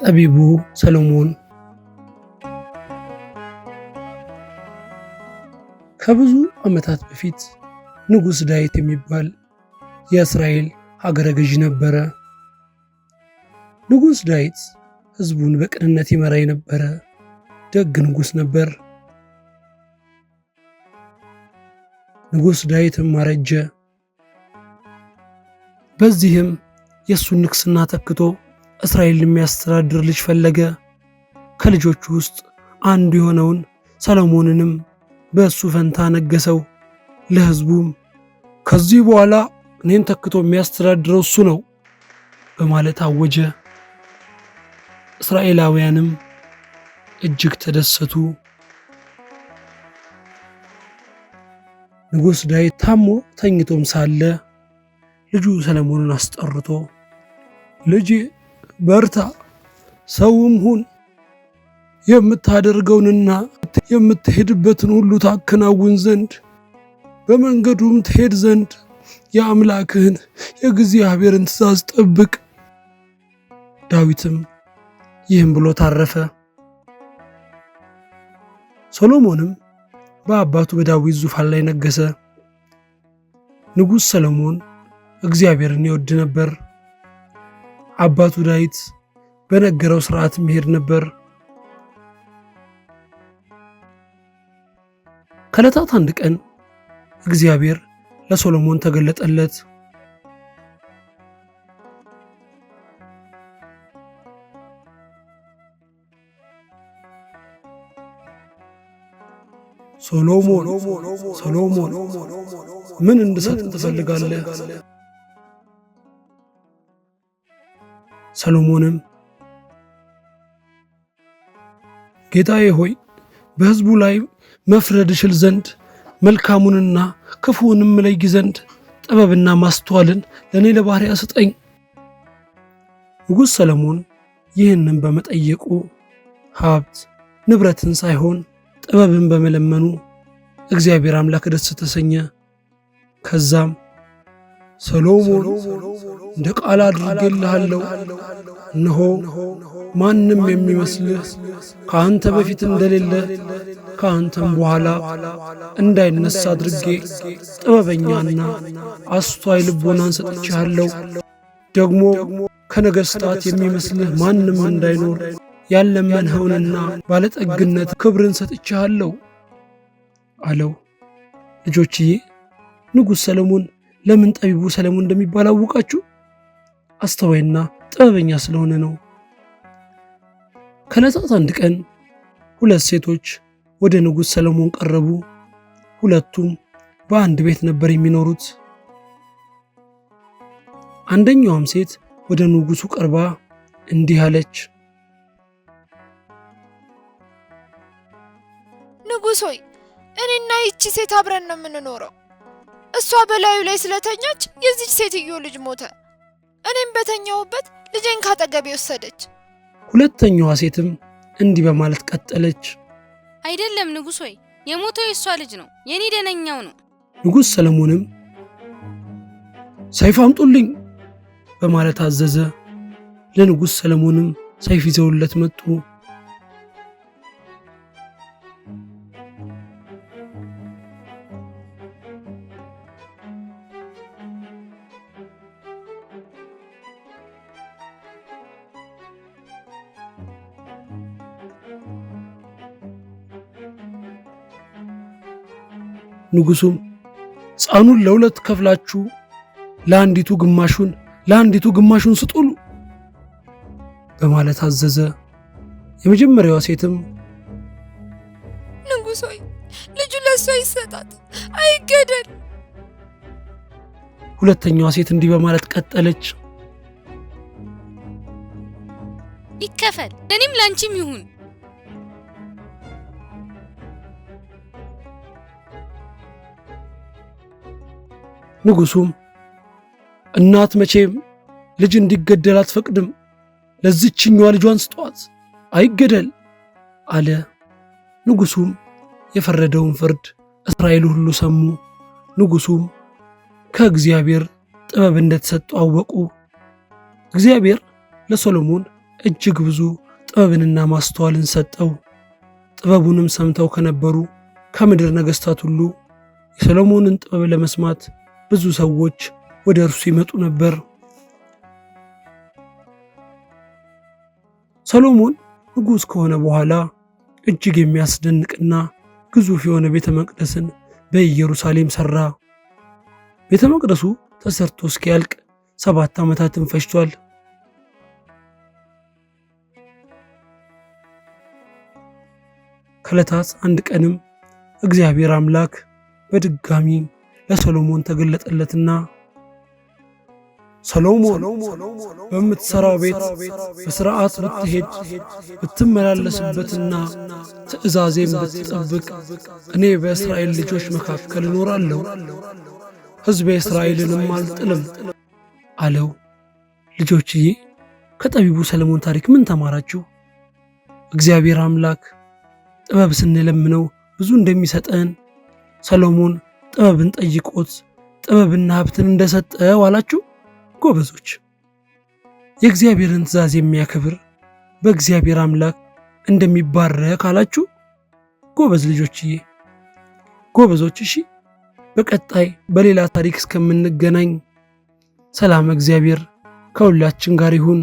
ጠቢቡ ሰሎሞን ከብዙ ዓመታት በፊት ንጉሥ ዳዊት የሚባል የእስራኤል ሀገረ ገዢ ነበረ። ንጉሥ ዳዊት ሕዝቡን በቅንነት ይመራ የነበረ ደግ ንጉሥ ነበር። ንጉሥ ዳዊትም አረጀ። በዚህም የእሱን ንግሥና ተክቶ እስራኤልን የሚያስተዳድር ልጅ ፈለገ። ከልጆቹ ውስጥ አንዱ የሆነውን ሰሎሞንንም በእሱ ፈንታ ነገሰው። ለሕዝቡም ከዚህ በኋላ እኔን ተክቶ የሚያስተዳድረው እሱ ነው በማለት አወጀ። እስራኤላውያንም እጅግ ተደሰቱ። ንጉሥ ዳዊት ታሞ ተኝቶም ሳለ ልጁ ሰሎሞንን አስጠርቶ ልጄ በርታ፣ ሰውም ሁን፣ የምታደርገውንና የምትሄድበትን ሁሉ ታከናውን ዘንድ በመንገዱም ትሄድ ዘንድ የአምላክህን የእግዚአብሔርን ትእዛዝ ጠብቅ። ዳዊትም ይህም ብሎ ታረፈ። ሰሎሞንም በአባቱ በዳዊት ዙፋን ላይ ነገሰ። ንጉሥ ሰሎሞን እግዚአብሔርን ይወድ ነበር። አባቱ ዳዊት በነገረው ሥርዓት ይሄድ ነበር። ከዕለታት አንድ ቀን እግዚአብሔር ለሰሎሞን ተገለጠለት። ሰሎሞን ሰሎሞን ምን እንድሰጥ ትፈልጋለህ? ሰሎሞንም ጌታዬ ሆይ በሕዝቡ ላይ መፍረድ እችል ዘንድ መልካሙንና ክፉውንም እለይ ዘንድ ጥበብና ማስተዋልን ለእኔ ለባሪያ ስጠኝ። ንጉሥ ሰሎሞን ይህንን በመጠየቁ ሀብት ንብረትን ሳይሆን ጥበብን በመለመኑ እግዚአብሔር አምላክ ደስ ተሰኘ። ከዛም ሰሎሞን እንደ ቃል አድርጌልሃለሁ፣ እነሆ ማንም የሚመስልህ ከአንተ በፊት እንደሌለ ከአንተም በኋላ እንዳይነሳ አድርጌ ጥበበኛና አስተዋይ ልቦናን ሰጥቼሃለሁ። ደግሞ ከነገሥታት የሚመስልህ ማንም እንዳይኖር ያለመንኸውንና ባለጠግነት ክብርን ሰጥቼሃለሁ አለው። ልጆችዬ ንጉሥ ሰሎሞን ለምን ጠቢቡ ሰሎሞን እንደሚባል አወቃችሁ? አስተዋይና ጥበበኛ ስለሆነ ነው። ከዕለታት አንድ ቀን ሁለት ሴቶች ወደ ንጉሥ ሰሎሞን ቀረቡ። ሁለቱም በአንድ ቤት ነበር የሚኖሩት። አንደኛዋም ሴት ወደ ንጉሡ ቀርባ እንዲህ አለች። ንጉሥ ሆይ እኔና ይቺ ሴት አብረን ነው የምንኖረው። እሷ በላዩ ላይ ስለተኛች የዚች ሴትዮ ልጅ ሞተ። እኔም በተኛሁበት ልጄን ካጠገቤ ወሰደች። ሁለተኛዋ ሴትም እንዲህ በማለት ቀጠለች። አይደለም ንጉሥ ሆይ የሞተው የእሷ ልጅ ነው፣ የኔ ደነኛው ነው። ንጉሥ ሰሎሞንም ሰይፍ አምጡልኝ በማለት አዘዘ። ለንጉሥ ሰሎሞንም ሰይፍ ይዘውለት መጡ። ንጉሡም ሕፃኑን ለሁለት ከፍላችሁ ለአንዲቱ ግማሹን ስጡሉ በማለት አዘዘ። የመጀመሪያዋ ሴትም ንጉሥ ሆይ ልጁ ለእሷ ይሰጣት፣ አይገደል። ሁለተኛዋ ሴት እንዲህ በማለት ቀጠለች። ይከፈል፣ ለእኔም ላንቺም ይሁን። ንጉሡም እናት መቼም ልጅ እንዲገደል አትፈቅድም፣ ለዚችኛዋ ልጇን ስጧት፣ አይገደል አለ። ንጉሡም የፈረደውን ፍርድ እስራኤል ሁሉ ሰሙ። ንጉሡም ከእግዚአብሔር ጥበብ እንደተሰጠው አወቁ። እግዚአብሔር ለሰሎሞን እጅግ ብዙ ጥበብንና ማስተዋልን ሰጠው። ጥበቡንም ሰምተው ከነበሩ ከምድር ነገሥታት ሁሉ የሰሎሞንን ጥበብ ለመስማት ብዙ ሰዎች ወደ እርሱ ይመጡ ነበር። ሰሎሞን ንጉሥ ከሆነ በኋላ እጅግ የሚያስደንቅና ግዙፍ የሆነ ቤተ መቅደስን በኢየሩሳሌም ሠራ። ቤተ መቅደሱ ተሰርቶ እስኪያልቅ 7 ዓመታትን ፈጅቷል። ከዕለታት አንድ ቀንም እግዚአብሔር አምላክ በድጋሚ ለሰሎሞን ተገለጠለትና ሰሎሞን በምትሠራው ቤት በሥርዓት ብትሄድ ብትመላለስበትና ትእዛዜም ብትጠብቅ እኔ በእስራኤል ልጆች መካከል እኖራለሁ፣ ሕዝቤ እስራኤልንም አልጥልም አለው። ልጆችዬ ከጠቢቡ ሰሎሞን ታሪክ ምን ተማራችሁ? እግዚአብሔር አምላክ ጥበብ ስንለምነው ብዙ እንደሚሰጠን ሰሎሞን ጥበብን ጠይቆት ጥበብና ሀብትን እንደሰጠው አላችሁ። ጎበዞች፣ የእግዚአብሔርን ትእዛዝ የሚያከብር በእግዚአብሔር አምላክ እንደሚባረክ አላችሁ። ጎበዝ ልጆችዬ፣ ጎበዞች። እሺ፣ በቀጣይ በሌላ ታሪክ እስከምንገናኝ ሰላም እግዚአብሔር ከሁላችን ጋር ይሁን።